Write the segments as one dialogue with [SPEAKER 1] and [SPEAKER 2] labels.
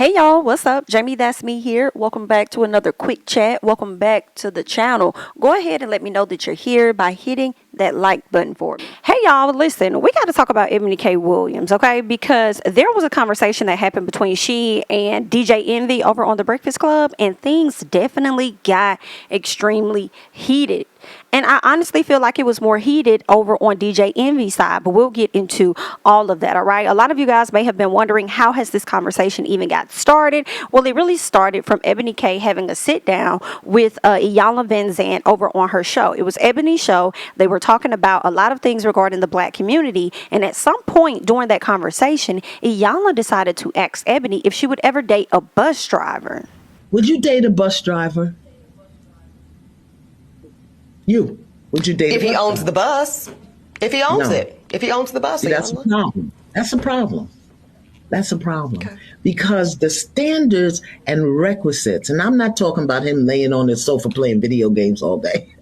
[SPEAKER 1] Hey y'all, what's up? JamiThatsMe here. Welcome back to another quick chat. Welcome back to the channel. Go ahead and let me know that you're here by hitting that like button for me. Hey y'all, listen, we got to talk about Eboni K. Williams, okay? Because there was a conversation that happened between she and DJ Envy over on The Breakfast Club, and things definitely got extremely heated. And I honestly feel like it was more heated over on DJ Envy's side, but we'll get into all of that, all right? A lot of you guys may have been wondering, how has this conversation even got started? Well, it really started from Eboni K having a sit down with Iyanla Van Zant over on her show. It was Eboni's show. They were talking about a lot of things regarding the black community, and at some point during that conversation, Iyanla decided to ask Eboni if she would ever date a bus driver.
[SPEAKER 2] Would you date a bus driver? Would you date
[SPEAKER 3] if he owns the bus? If he owns it. If he owns the bus.
[SPEAKER 2] See, that's a problem. That's a problem. That's a problem. Okay. Because the standards and requisites, and I'm not talking about him laying on his sofa playing video games all day.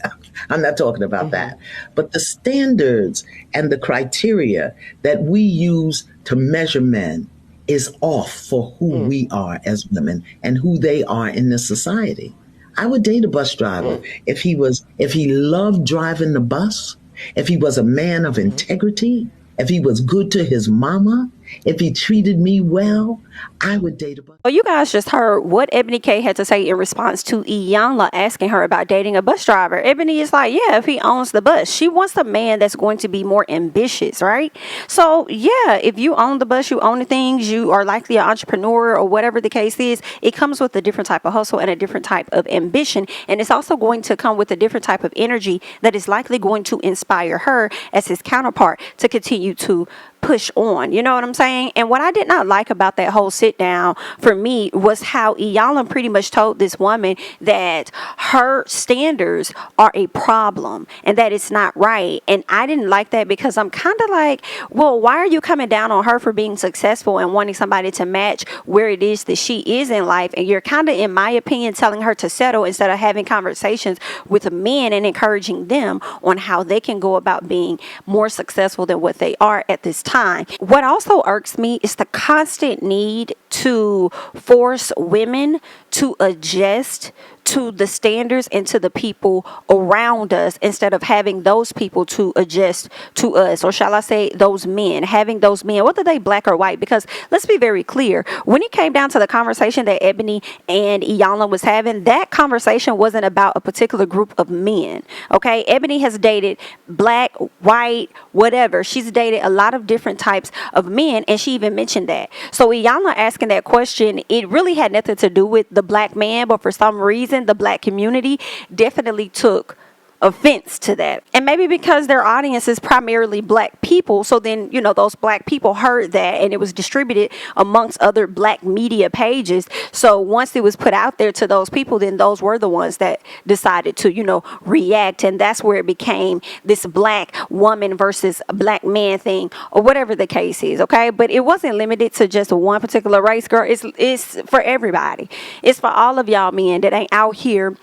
[SPEAKER 2] I'm not talking about that. But the standards and the criteria that we use to measure men is off for who we are as women and who they are in this society. I would date a bus driver if he loved driving the bus, if he was a man of integrity, if he was good to his mama, if he treated me well. I would date a bus.
[SPEAKER 1] Well, you guys just heard what Eboni K had to say in response to Iyanla asking her about dating a bus driver. Eboni is like, yeah, if he owns the bus. She wants a man that's going to be more ambitious, right? So, yeah, if you own the bus, you own the things, you are likely an entrepreneur or whatever the case is, it comes with a different type of hustle and a different type of ambition. And it's also going to come with a different type of energy that is likely going to inspire her as his counterpart to continue to push on. You know what I'm saying? And what I did not like about that whole sit down for me was how Iyanla pretty much told this woman that her standards are a problem and that it's not right. And I didn't like that because I'm kind of like, well, why are you coming down on her for being successful and wanting somebody to match where it is that she is in life? And you're kind of, in my opinion, telling her to settle instead of having conversations with men and encouraging them on how they can go about being more successful than what they are at this time. What also irks me is the constant need to force women to adjust to the standards and to the people around us instead of having those people to adjust to us, or shall I say those men, having those men, whether they black or white, because let's be very clear, when it came down to the conversation that Eboni and Iyanla was having, that conversation wasn't about a particular group of men, okay? Eboni has dated black, white, whatever. She's dated a lot of different types of men, and she even mentioned that. So Iyanla asking that question, it really had nothing to do with the black man, but for some reason the black community definitely took offense to that. And maybe because their audience is primarily black people, so then, you know, those black people heard that and it was distributed amongst other black media pages. So once it was put out there to those people, then those were the ones that decided to, you know, react. And that's where it became this black woman versus black man thing, or whatever the case is, okay? But it wasn't limited to just one particular race, girl. It's for everybody. It's for all of y'all men that ain't out here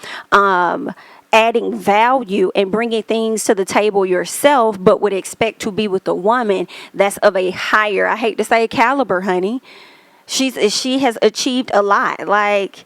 [SPEAKER 1] adding value and bringing things to the table yourself, but would expect to be with a woman that's of a higher, I hate to say caliber, honey. She has achieved a lot. Like,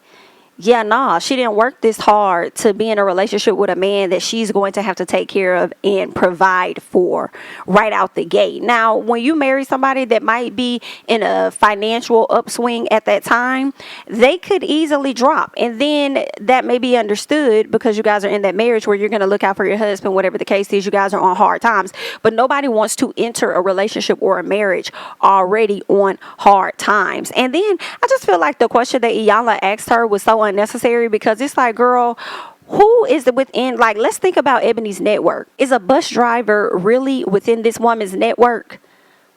[SPEAKER 1] yeah, nah, she didn't work this hard to be in a relationship with a man that she's going to have to take care of and provide for right out the gate. Now, when you marry somebody that might be in a financial upswing at that time, they could easily drop. And then that may be understood because you guys are in that marriage where you're going to look out for your husband, whatever the case is, you guys are on hard times. But nobody wants to enter a relationship or a marriage already on hard times. And then I just feel like the question that Iyanla asked her was so unnecessary, because it's like, girl, who is it within? Like, let's think about Eboni's network. Is a bus driver really within this woman's network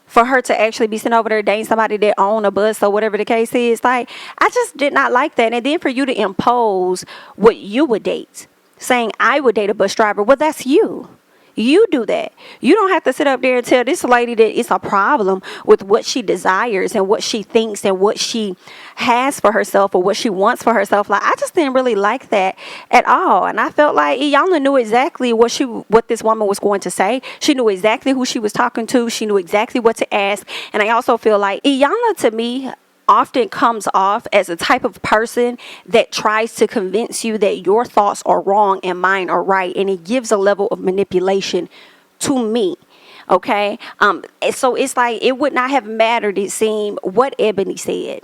[SPEAKER 1] for her to actually be sent over there dating somebody that own a bus or whatever the case is? Like, I just did not like that. And then for you to impose what you would date, saying I would date a bus driver, well, that's you. You do that. You don't have to sit up there and tell this lady that it's a problem with what she desires and what she thinks and what she has for herself or what she wants for herself. Like, I just didn't really like that at all. And I felt like Iyanla knew exactly what this woman was going to say. She knew exactly who she was talking to. She knew exactly what to ask. And I also feel like Iyanla, to me, often comes off as a type of person that tries to convince you that your thoughts are wrong and mine are right, and it gives a level of manipulation to me. Okay, so it's like it would not have mattered, it seemed, what Eboni said.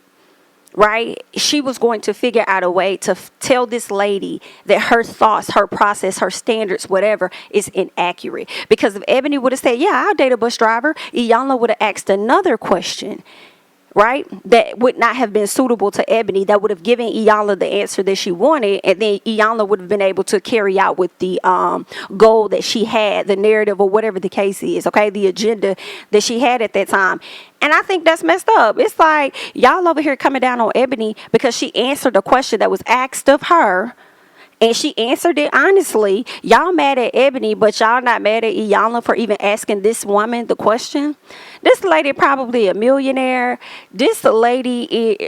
[SPEAKER 1] Right? She was going to figure out a way to tell this lady that her thoughts, her process, her standards, whatever, is inaccurate. Because if Eboni would have said, yeah, I'll date a bus driver, Iyanla would have asked another question, right? That would not have been suitable to Eboni, that would have given Iyanla the answer that she wanted, and then Iyanla would have been able to carry out with the goal that she had, the narrative or whatever the case is, okay, the agenda that she had at that time. And I think that's messed up. It's like y'all over here coming down on Eboni because she answered a question that was asked of her, and she answered it honestly. Y'all mad at Eboni, but y'all not mad at Iyanla for even asking this woman the question. This lady probably a millionaire. This lady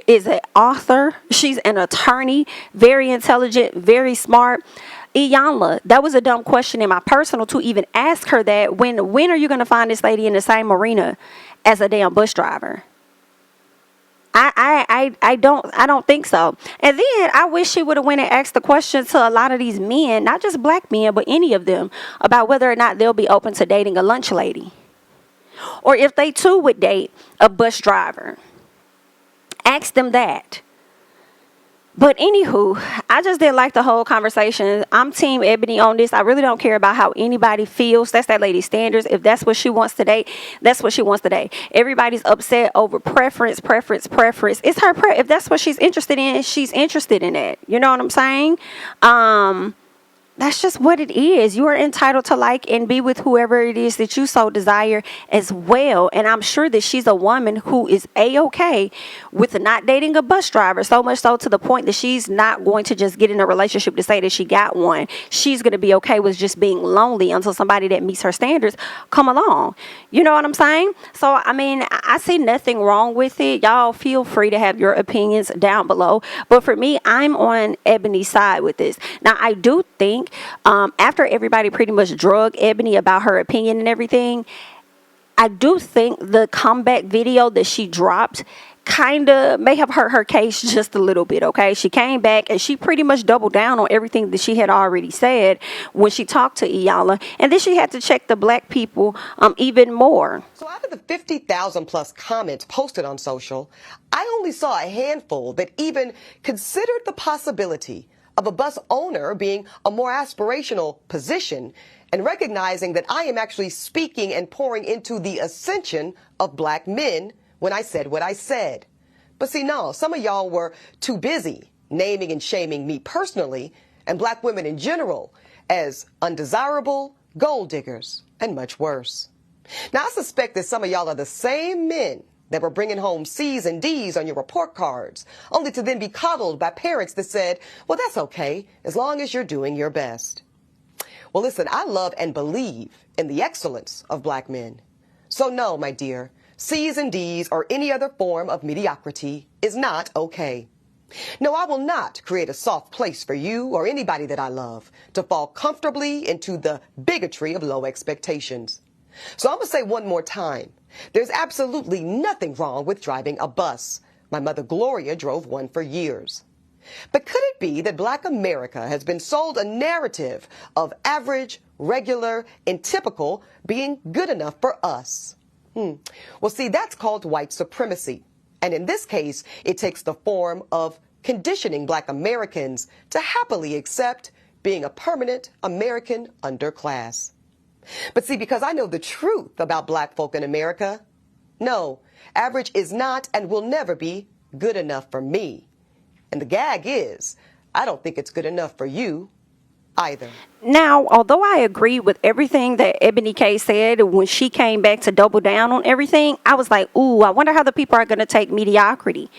[SPEAKER 1] is an author. She's an attorney, very intelligent, very smart. Iyanla, that was a dumb question in my personal to even ask her that. When are you going to find this lady in the same arena as a damn bus driver? I don't think so. And then I wish she would have went and asked the question to a lot of these men, not just black men, but any of them, about whether or not they'll be open to dating a lunch lady, or if they too would date a bus driver. Ask them that. But anywho, I just didn't like the whole conversation. I'm team Eboni on this. I really don't care about how anybody feels. That's that lady's standards. If that's what she wants to date, that's what she wants to date. Everybody's upset over preference. It's her if that's what she's interested in, she's interested in it. You know what I'm saying? That's just what it is. You are entitled to like and be with whoever it is that you so desire as well. And I'm sure that she's a woman who is A-okay with not dating a bus driver, so much so to the point that she's not going to just get in a relationship to say that she got one. She's going to be okay with just being lonely until somebody that meets her standards come along. You know what I'm saying? So, I mean, I see nothing wrong with it. Y'all feel free to have your opinions down below. But for me, I'm on Eboni's side with this. Now, I do think after everybody pretty much drug Eboni about her opinion and everything, I do think the comeback video that she dropped kind of may have hurt her case just a little bit, okay? She came back and she pretty much doubled down on everything that she had already said when she talked to Iyanla, and then she had to check the black people even more.
[SPEAKER 3] So out of the 50,000 plus comments posted on social, I only saw a handful that even considered the possibility of a bus owner being a more aspirational position, and recognizing that I am actually speaking and pouring into the ascension of black men when I said what I said. But see, no, some of y'all were too busy naming and shaming me personally and black women in general as undesirable, gold diggers, and much worse. Now, I suspect that some of y'all are the same men that were bringing home C's and D's on your report cards, only to then be coddled by parents that said, well, that's okay, as long as you're doing your best. Well, listen, I love and believe in the excellence of black men. So no, my dear, C's and D's or any other form of mediocrity is not okay. No, I will not create a soft place for you or anybody that I love to fall comfortably into the bigotry of low expectations. So I'm going to say one more time, there's absolutely nothing wrong with driving a bus. My mother Gloria drove one for years. But could it be that black America has been sold a narrative of average, regular, and typical being good enough for us? Well, see, that's called white supremacy. And in this case, it takes the form of conditioning black Americans to happily accept being a permanent American underclass. But see, because I know the truth about black folk in America, no, average is not and will never be good enough for me. And the gag is, I don't think it's good enough for you either.
[SPEAKER 1] Now, although I agree with everything that Eboni K said when she came back to double down on everything, I was like, ooh, I wonder how the people are going to take mediocrity.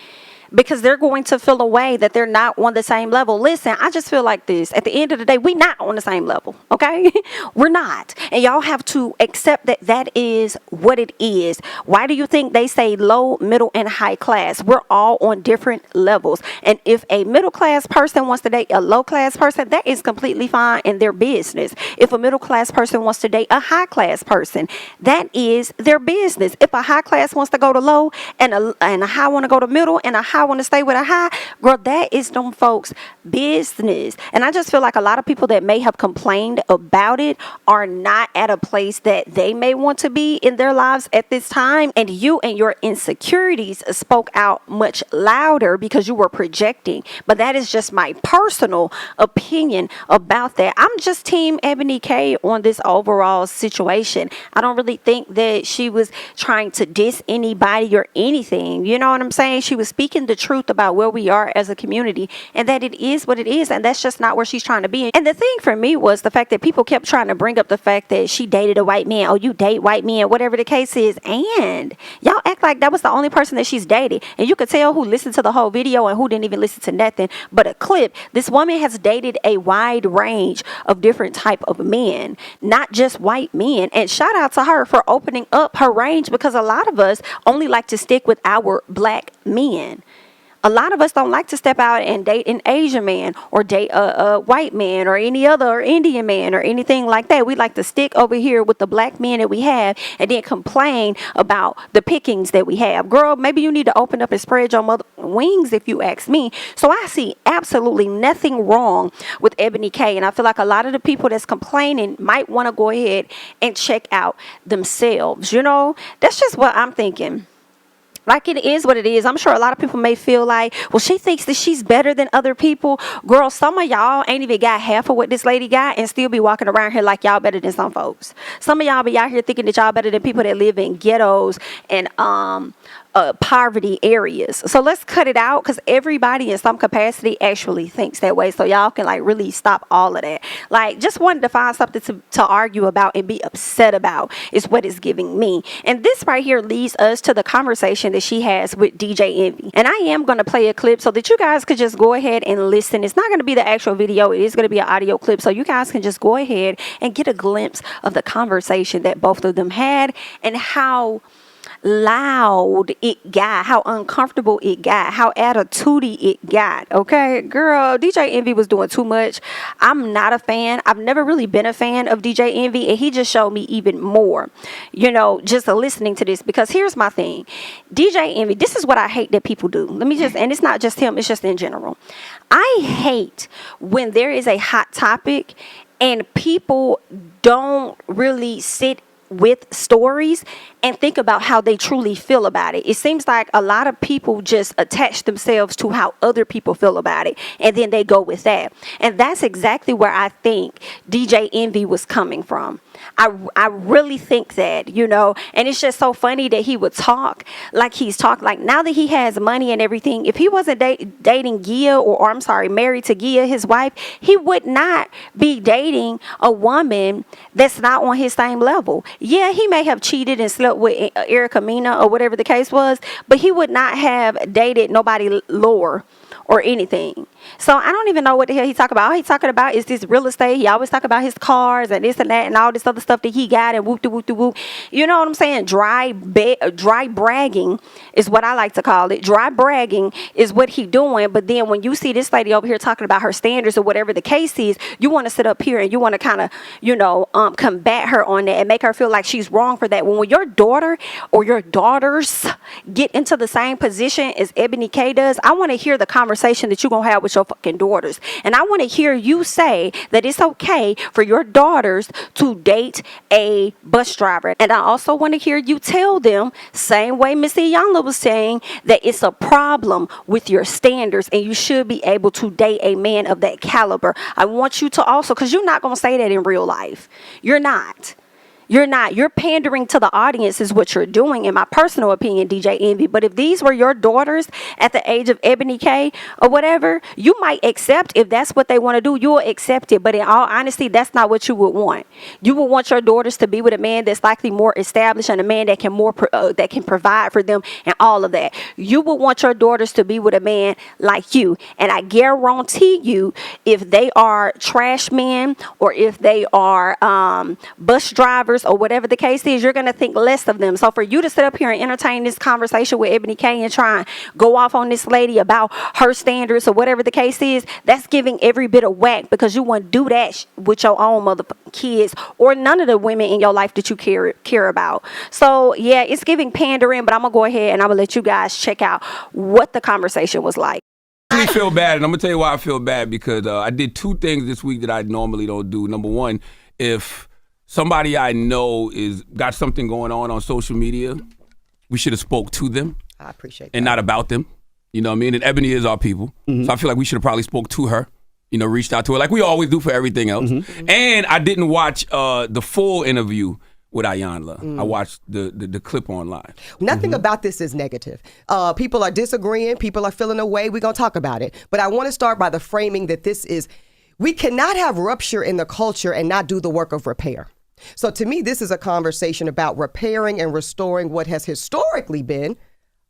[SPEAKER 1] because they're going to feel a way that they're not on the same level. Listen, I just feel like this. At the end of the day, we're not on the same level, okay? We're not. And y'all have to accept that that is what it is. Why do you think they say low, middle, and high class? We're all on different levels. And if a middle class person wants to date a low class person, that is completely fine in their business. If a middle class person wants to date a high class person, that is their business. If a high class wants to go to low and a high want to go to middle and a high want to stay with a high, girl, that is them folks' business. And I just feel like a lot of people that may have complained about it are not at a place that they may want to be in their lives at this time. And you and your insecurities spoke out much louder because you were projecting. But that is just my personal opinion about that. I'm just team Eboni K on this overall situation. I don't really think that she was trying to diss anybody or anything. You know what I'm saying? She was speaking the truth about where we are as a community and that it is what it is, and that's just not where she's trying to be. And the thing for me was the fact that people kept trying to bring up the fact that she dated a white man. Oh, you date white men, whatever the case is. And y'all act like that was the only person that she's dated. And you could tell who listened to the whole video and who didn't even listen to nothing but a clip. This woman has dated a wide range of different type of men, not just white men. And shout out to her for opening up her range, because a lot of us only like to stick with our black men. A lot of us don't like to step out and date an Asian man or date a white man or any other or Indian man or anything like that. We like to stick over here with the black men that we have and then complain about the pickings that we have. Girl, maybe you need to open up and spread your mother wings, if you ask me. So I see absolutely nothing wrong with Eboni K. And I feel like a lot of the people that's complaining might want to go ahead and check out themselves. You know, that's just what I'm thinking. Like, it is what it is. I'm sure a lot of people may feel like, well, she thinks that she's better than other people. Girl, some of y'all ain't even got half of what this lady got and still be walking around here like y'all better than some folks. Some of y'all be out here thinking that y'all better than people that live in ghettos and poverty areas. So let's cut it out, because everybody in some capacity actually thinks that way. So y'all can like really stop all of that. Like, just wanted to find something to argue about and be upset about is what it's giving me. And this right here leads us to the conversation that she has with DJ Envy. And I am going to play a clip so that you guys could just go ahead and listen. It's not going to be the actual video. It is going to be an audio clip. So you guys can just go ahead and get a glimpse of the conversation that both of them had and how loud it got, how uncomfortable it got, how attitudey it got. Okay, girl, DJ Envy was doing too much. I'm not a fan. I've never really been a fan of DJ Envy, and he just showed me even more, you know, just listening to this. Because here's my thing, DJ Envy, this is what I hate that people do. Let me just, and it's not just him, it's just in general. I hate when there is a hot topic and people don't really sit with stories and think about how they truly feel about it. It seems like a lot of people just attach themselves to how other people feel about it, and then they go with that. And that's exactly where I think DJ Envy was coming from. I really think that, you know, and it's just so funny that he would talk like he's talking like now that he has money and everything. If he wasn't dating Gia, or I'm sorry, married to Gia, his wife, he would not be dating a woman that's not on his same level. Yeah, he may have cheated and slept with Erica Mena or whatever the case was, but he would not have dated nobody lower or anything. So I don't even know what the hell he talking about. All he talking about is this real estate. He always talk about his cars and this and that and all this other stuff that he got and whoop de whoop de whoop. You know what I'm saying? Dry bragging is what I like to call it. Dry bragging is what he doing. But then when you see this lady over here talking about her standards or whatever the case is, you want to sit up here and you want to kind of, you know, combat her on that and make her feel like she's wrong for that. When your daughter or your daughters get into the same position as Eboni K does, I want to hear the conversation that you're going to have with your fucking daughters. And I want to hear you say that it's okay for your daughters to date a bus driver. And I also want to hear you tell them, same way Miss Iyanla was saying, that it's a problem with your standards and you should be able to date a man of that caliber. I want you to also, because you're not going to say that in real life. You're not. You're not. You're pandering to the audience is what you're doing, in my personal opinion, DJ Envy. But if these were your daughters at the age of Eboni K or whatever, you might accept, if that's what they want to do, you'll accept it. But in all honesty, that's not what you would want. You would want your daughters to be with a man that's likely more established and a man that can that can provide for them and all of that. You would want your daughters to be with a man like you. And I guarantee you, if they are trash men or if they are bus drivers or whatever the case is, you're going to think less of them. So for you to sit up here and entertain this conversation with Eboni K and try and go off on this lady about her standards or whatever the case is, that's giving every bit of whack, because you wouldn't do that with your own motherfucking kids or none of the women in your life that you care about. So yeah, it's giving pandering, but I'm going to go ahead and I'm going to let you guys check out what the conversation was like.
[SPEAKER 4] I feel bad, and I'm going to tell you why I feel bad, because I did two things this week that I normally don't do. Number one, if somebody I know is got something going on social media, we should have spoke to them.
[SPEAKER 3] I appreciate that.
[SPEAKER 4] And not about them. You know what I mean? And Eboni is our people. So I feel like we should have probably spoke to her, reached out to her like we always do for everything else. And I didn't watch the full interview with Iyanla. I watched the clip online.
[SPEAKER 3] Nothing about this is negative. People are disagreeing. People are feeling away. We're going to talk about it. But I want to start by the framing that this is, we cannot have rupture in the culture and not do the work of repair. So to me, this is a conversation about repairing and restoring what has historically been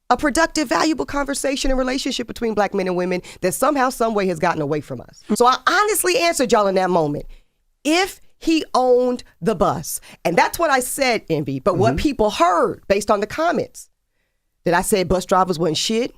[SPEAKER 3] a productive, valuable conversation and relationship between black men and women that somehow, some way has gotten away from us. So I honestly answered y'all in that moment. If he owned the bus, and that's what I said, Envy, but what people heard based on the comments, that I said bus drivers wasn't shit.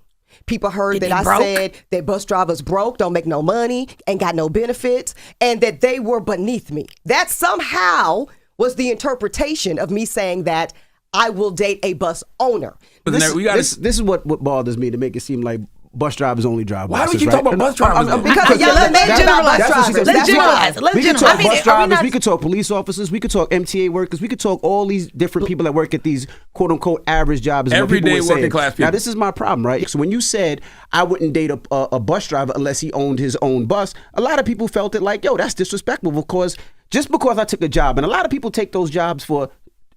[SPEAKER 3] People heard that I said that bus drivers broke, don't make no money, ain't got no benefits, and that they were beneath me. That somehow was the interpretation of me saying that I will date a bus owner.
[SPEAKER 5] But this is what bothers me, to make it seem like bus drivers only drive buses.
[SPEAKER 4] Why would you talk about bus drivers?
[SPEAKER 3] Because y'all let me generalize bus drivers.
[SPEAKER 5] Let's
[SPEAKER 3] generalize.
[SPEAKER 5] We can talk bus drivers, we could talk police officers, we could talk MTA workers, we could talk all these different people that work at these quote unquote average jobs.
[SPEAKER 4] Everyday working class people.
[SPEAKER 5] Now this is my problem, right? So when you said I wouldn't date a bus driver unless he owned his own bus, a lot of people felt it like, yo, that's disrespectful, because just because I took a job, and a lot of people take those jobs for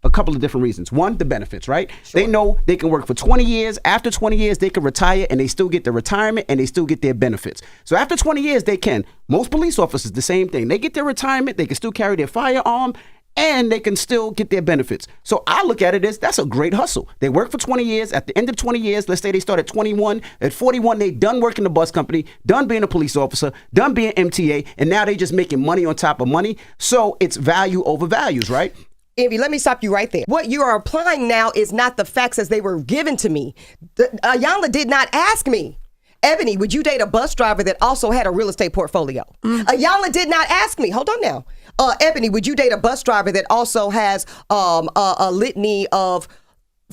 [SPEAKER 5] a couple of different reasons. One, the benefits, right? Sure. They know they can work for 20 years. After 20 years, they can retire and they still get their retirement and they still get their benefits. So after 20 years, they can. Most police officers, the same thing. They get their retirement, they can still carry their firearm, and they can still get their benefits. So I look at it as that's a great hustle. They work for 20 years. At the end of 20 years, let's say they start at 21. At 41, they done working the bus company, done being a police officer, done being MTA, and now they just making money on top of money. So it's value over values, right?
[SPEAKER 3] Envy, let me stop you right there. What you are applying now is not the facts as they were given to me. Iyanla did not ask me, Eboni, would you date a bus driver that also had a real estate portfolio? Iyanla did not ask me. Hold on now. Eboni, would you date a bus driver that also has a litany of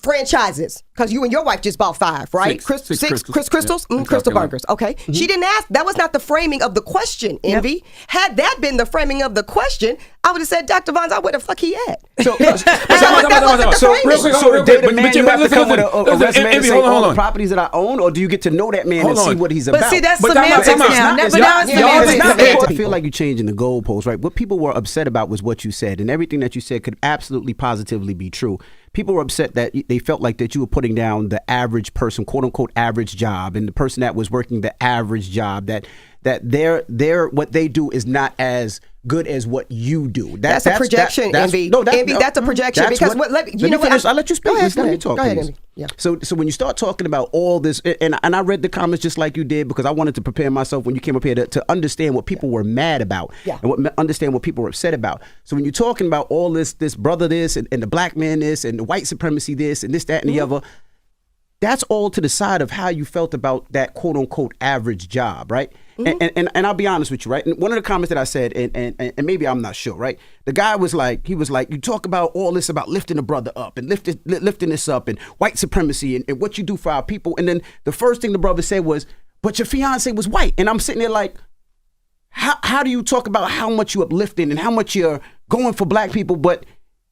[SPEAKER 3] franchises? Because you and your wife just bought 5, right? Six crystals?
[SPEAKER 4] Yeah.
[SPEAKER 3] Crystal burgers. Okay. She didn't ask. That was not the framing of the question, Envy. Yep. Had that been the framing of the question, I would have said, Dr. Vons, where the fuck he at?
[SPEAKER 5] So to date a man, you have to come with a resume to say all the properties that I own, or do you get to know that man and see what he's about?
[SPEAKER 6] But see, that's semantics now. But now it's semantics.
[SPEAKER 5] I feel like you're changing the goalposts, right? What people were upset about was what you said, and everything that you said could absolutely positively be true. People were upset that they felt like that you were putting down the average person, quote unquote average job, and the person that was working the average job, that their what they do is not as good as what you do.
[SPEAKER 3] That's a projection, Envy. Envy, that's a projection. Because
[SPEAKER 5] I'll let you speak. Let me talk.
[SPEAKER 3] Go ahead, Envy. Yeah.
[SPEAKER 5] So when you start talking about all this, and I read the comments just like you did, because I wanted to prepare myself when you came up here to understand what people were mad about and understand what people were upset about. So when you're talking about all this brother this and the black man this and the white supremacy this and this, that, and the other, that's all to the side of how you felt about that quote unquote average job, right? And I'll be honest with you, right? And one of the comments that I said, and maybe I'm not sure, right? The guy was like, you talk about all this about lifting a brother up and lifting this up and white supremacy and what you do for our people. And then the first thing the brother said was, but your fiance was white. And I'm sitting there like, how do you talk about how much you uplifting and how much you're going for black people, but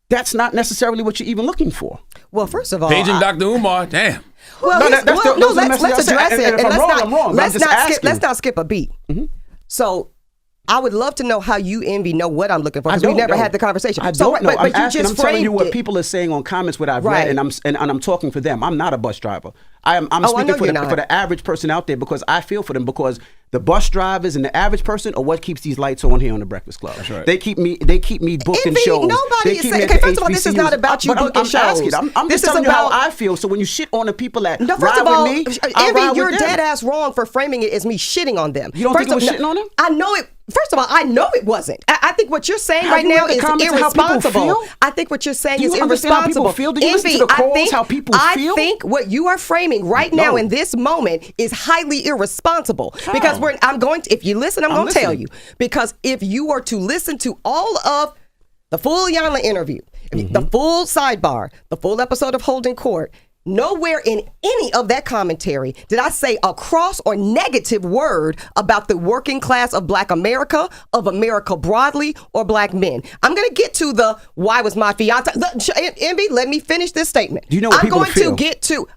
[SPEAKER 5] that's not necessarily what you're even looking for?
[SPEAKER 3] Well, first of all,
[SPEAKER 4] paging Dr. Umar, damn.
[SPEAKER 3] Well, let's address it. And
[SPEAKER 5] I'm wrong.
[SPEAKER 3] Let's not skip a beat. So I would love to know how you, Envy, know what I'm looking for, because we never had the conversation.
[SPEAKER 5] I don't know.
[SPEAKER 3] But
[SPEAKER 5] I'm
[SPEAKER 3] you just
[SPEAKER 5] telling you what
[SPEAKER 3] framed it.
[SPEAKER 5] people are saying on comments, what I've read, and I'm talking for them. I'm not a bus driver. I'm speaking for the average person out there, because I feel for them, because the bus drivers and the average person are what keeps these lights on here on the Breakfast Club. That's right. They keep me booking
[SPEAKER 3] Envy,
[SPEAKER 5] shows.
[SPEAKER 3] Nobody is saying, okay, first of all, this is not about you booking shows.
[SPEAKER 5] I'm just telling you how I feel. So when you shit on the people that
[SPEAKER 3] first of all,
[SPEAKER 5] with me,
[SPEAKER 3] Envy, you're dead ass wrong for framing it as me shitting on them.
[SPEAKER 5] You don't think it was shitting on them?
[SPEAKER 3] I know it. First of all, I know it wasn't. I think what you're saying right now is irresponsible. I think what you're saying is irresponsible.
[SPEAKER 5] Do you listen to the calls, how people feel?
[SPEAKER 3] I think what you are framing right now in this moment is highly irresponsible. Because I'm going to, if you listen, I'm going to tell you. Because if you were to listen to all of the full Iyanla interview, the full sidebar, the full episode of Holding Court, nowhere in any of that commentary did I say a cross or negative word about the working class of Black America, of America broadly, or Black men. I'm going to get to the why was my fiance. Envy, let me finish this statement.
[SPEAKER 5] Do you know what people feel?
[SPEAKER 3] To get to.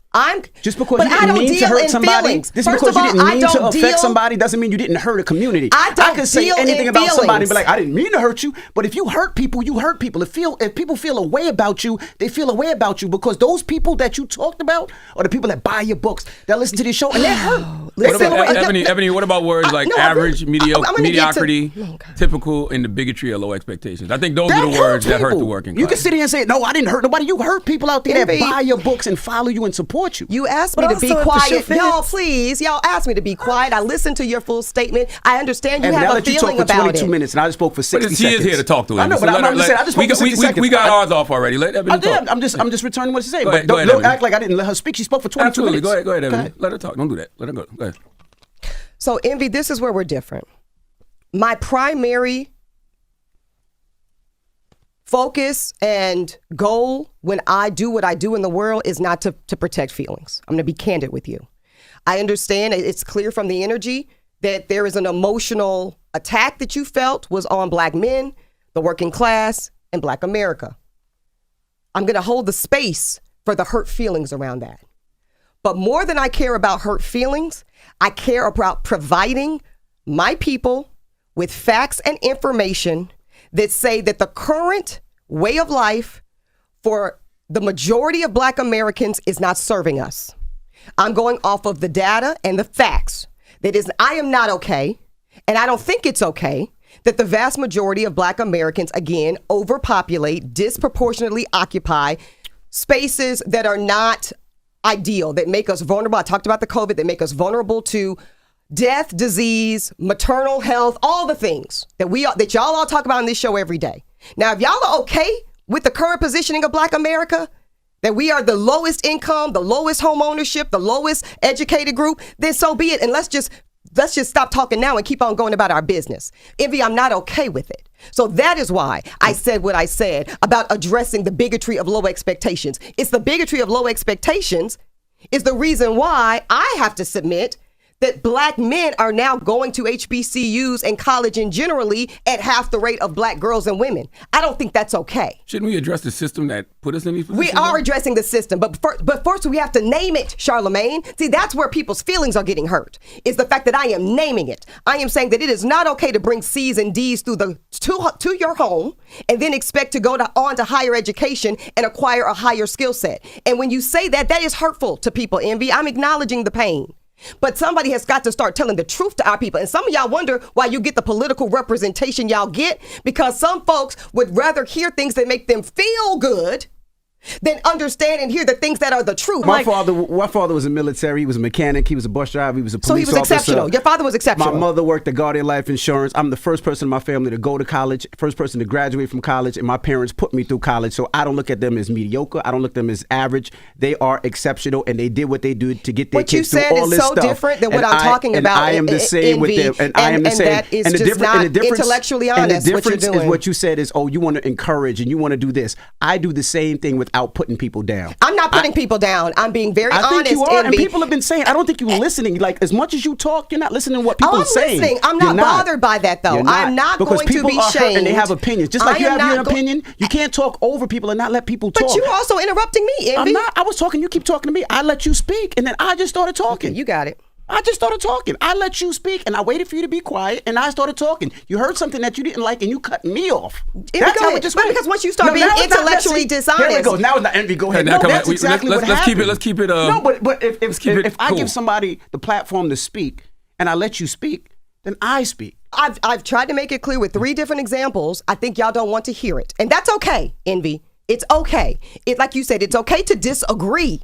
[SPEAKER 5] Just because you didn't mean to hurt somebody, just because you didn't mean to affect somebody, doesn't mean you didn't hurt a community. I could say anything about somebody and be like, I didn't mean to hurt you. But if you hurt people, you hurt people. If people feel a way about you, they feel a way about you, because those people that you talked about are the people that buy your books, that listen to this show, and they're hurt.
[SPEAKER 4] Ebony, what about words like average, mediocrity, typical, and the bigotry of low expectations? I think those are the words that hurt the working class.
[SPEAKER 5] You can sit here and say, no, I didn't hurt nobody. You hurt people out there that buy your books and follow you and support you.
[SPEAKER 3] You asked me to be quiet. Y'all, please. Y'all asked me to be quiet. I listened to your full statement. I understand you have a feeling about it.
[SPEAKER 5] I let you talk for 22 minutes, and I just spoke for 60 seconds.
[SPEAKER 4] She is here to talk to him.
[SPEAKER 5] I know, but I just spoke for 60 seconds.
[SPEAKER 4] We got ours off already. Let Ebony talk.
[SPEAKER 5] I'm just returning what she said.
[SPEAKER 4] But
[SPEAKER 5] don't act like I didn't let her speak. She spoke for 22 minutes.
[SPEAKER 4] Go ahead, Ebony. Let her talk. Don't do that. Let her go. Go ahead.
[SPEAKER 3] So, Envy, this is where we're different. My primary focus and goal when I do what I do in the world is not to protect feelings. I'm going to be candid with you. I understand it's clear from the energy that there is an emotional attack that you felt was on Black men, the working class, and Black America. I'm going to hold the space for the hurt feelings around that. But more than I care about hurt feelings, I care about providing my people with facts and information that say that the current way of life for the majority of Black Americans is not serving us. I'm going off of the data and the facts. I am not okay, and I don't think it's okay, that the vast majority of Black Americans, again, overpopulate, disproportionately occupy spaces that are not ideal, that make us vulnerable. I talked about the COVID, that make us vulnerable to death, disease, maternal health, all the things that y'all all talk about on this show every day. Now, if y'all are okay with the current positioning of Black America, that we are the lowest income, the lowest home ownership, the lowest educated group, then so be it. And let's just stop talking now and keep on going about our business. Envy, I'm not okay with it. So that is why I said what I said about addressing the bigotry of low expectations. It's the bigotry of low expectations is the reason why I have to submit that Black men are now going to HBCUs and college and generally at half the rate of Black girls and women. I don't think that's okay.
[SPEAKER 4] Shouldn't we address the system that put us in these positions?
[SPEAKER 3] We are addressing the system, but first we have to name it, Charlemagne. See, that's where people's feelings are getting hurt, is the fact that I am naming it. I am saying that it is not okay to bring C's and D's through to your home and then expect to go on to higher education and acquire a higher skill set. And when you say that, that is hurtful to people, Envy. I'm acknowledging the pain. But somebody has got to start telling the truth to our people. And some of y'all wonder why you get the political representation y'all get, because some folks would rather hear things that make them feel good than understand and hear the things that are the truth.
[SPEAKER 5] My father was a military. He was a mechanic. He was a bus driver. He was a police officer.
[SPEAKER 3] So he was exceptional. Your father was exceptional.
[SPEAKER 5] My mother worked at Guardian Life Insurance. I'm the first person in my family to go to college, first person to graduate from college, and my parents put me through college. So I don't look at them as mediocre. I don't look at them as average. They are exceptional, and they did what they did to get their kids through all this stuff.
[SPEAKER 3] What you said is so different than what I'm talking about.
[SPEAKER 5] I am the same with them, and I am the same.
[SPEAKER 3] That is just not intellectually honest.
[SPEAKER 5] And the difference
[SPEAKER 3] what you're doing
[SPEAKER 5] is what you said is, you want to encourage and you want to do this. I do the same thing without putting people down.
[SPEAKER 3] I'm not putting people down. I'm being very honest.
[SPEAKER 5] I think you are, and people have been saying, I don't think you're listening. Like, as much as you talk, you're not listening to what people are saying.
[SPEAKER 3] Listening. I'm not bothered by that, though. I'm not going to be shamed.
[SPEAKER 5] Because people are hurt and they have opinions. Just like you have your opinion, you can't talk over people and not let people talk.
[SPEAKER 3] But you're also interrupting me, Envy.
[SPEAKER 5] I'm not. I was talking. You keep talking to me. I let you speak, and then I just started talking.
[SPEAKER 3] Okay, you got it.
[SPEAKER 5] I just started talking. I let you speak, and I waited for you to be quiet, and I started talking. You heard something that you didn't like, and you cut me off. That's how it just went.
[SPEAKER 6] Because once you start being intellectually dishonest.
[SPEAKER 5] Here we go. Now it's not envy. Go ahead.
[SPEAKER 4] Now,
[SPEAKER 5] No,
[SPEAKER 4] come on.
[SPEAKER 5] that's exactly what
[SPEAKER 4] Let's
[SPEAKER 5] happened.
[SPEAKER 4] let's keep it.
[SPEAKER 5] No, but if I
[SPEAKER 4] cool.
[SPEAKER 5] give somebody the platform to speak, and I let you speak, then I speak.
[SPEAKER 3] I've tried to make it clear with 3 different examples. I think y'all don't want to hear it. And that's okay, Envy. It's okay. Like you said, it's okay to disagree.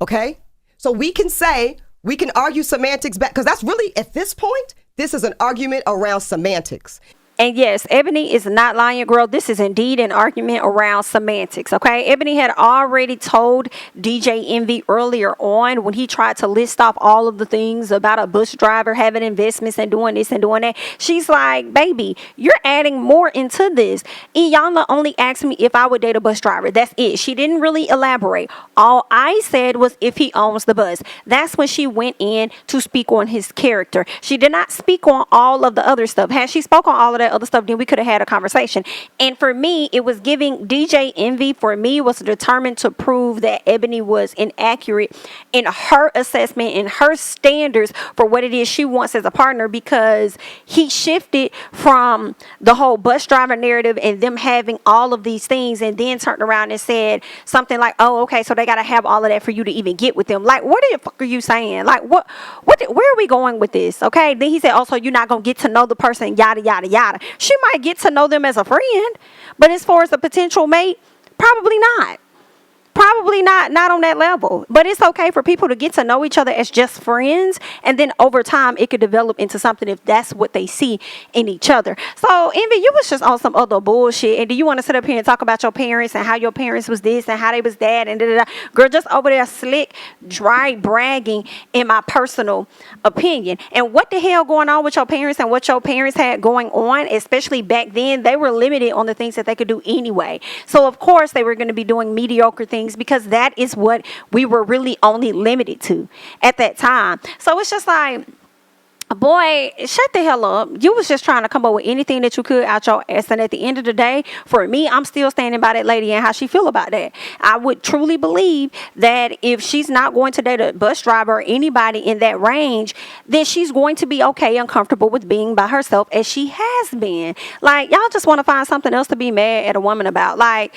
[SPEAKER 3] Okay? So we can argue semantics back, because that's really, at this point, this is an argument around semantics.
[SPEAKER 1] And yes, Ebony is not lying, girl. This is indeed an argument around semantics, okay? Ebony had already told DJ Envy earlier on when he tried to list off all of the things about a bus driver having investments and doing this and doing that. She's like, baby, you're adding more into this. Iyanla only asked me if I would date a bus driver. That's it. She didn't really elaborate. All I said was if he owns the bus. That's when she went in to speak on his character. She did not speak on all of the other stuff. Had she spoke on all of that other stuff, then we could have had a conversation. And for me, it was giving DJ Envy, for me, was determined to prove that Ebony was inaccurate in her assessment and her standards for what it is she wants as a partner, because he shifted from the whole bus driver narrative and them having all of these things, and then turned around and said something like, oh, okay, so they got to have all of that for you to even get with them. Like, what the fuck are you saying? Like, where are we going with this? Okay, then he said, oh, so you're not gonna get to know the person, yada yada yada. She might get to know them as a friend, but as far as a potential mate, probably not. Probably not on that level. But it's okay for people to get to know each other as just friends, and then over time it could develop into something if that's what they see in each other. So Envy, you was just on some other bullshit, and do you want to sit up here and talk about your parents and how your parents was this and how they was that and da-da-da. Girl, just over there slick, dry bragging, in my personal opinion. And what the hell going on with your parents and what your parents had going on, especially back then, they were limited on the things that they could do anyway. So of course they were going to be doing mediocre things, because that is what we were really only limited to at that time. So it's just like, boy, shut the hell up. You was just trying to come up with anything that you could out your ass. And at the end of the day, for me, I'm still standing by that lady and how she feel about that. I would truly believe that if she's not going to date a bus driver or anybody in that range, then she's going to be okay and comfortable with being by herself, as she has been. Like, y'all just want to find something else to be mad at a woman about. Like,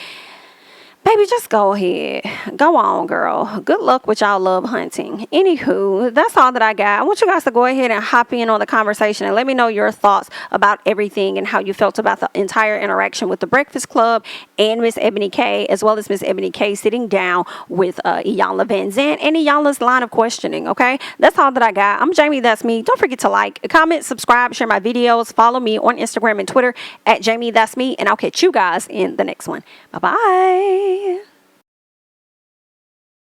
[SPEAKER 1] baby, just go ahead. Go on, girl. Good luck with y'all love hunting. Anywho, that's all that I got. I want you guys to go ahead and hop in on the conversation and let me know your thoughts about everything and how you felt about the entire interaction with the Breakfast Club and Miss Eboni K, as well as Miss Eboni K sitting down with Iyanla Vanzant and Iyanla's line of questioning, okay? That's all that I got. I'm Jamie, that's me. Don't forget to like, comment, subscribe, share my videos. Follow me on Instagram and Twitter at Jamie, that's me. And I'll catch you guys in the next one. Bye-bye.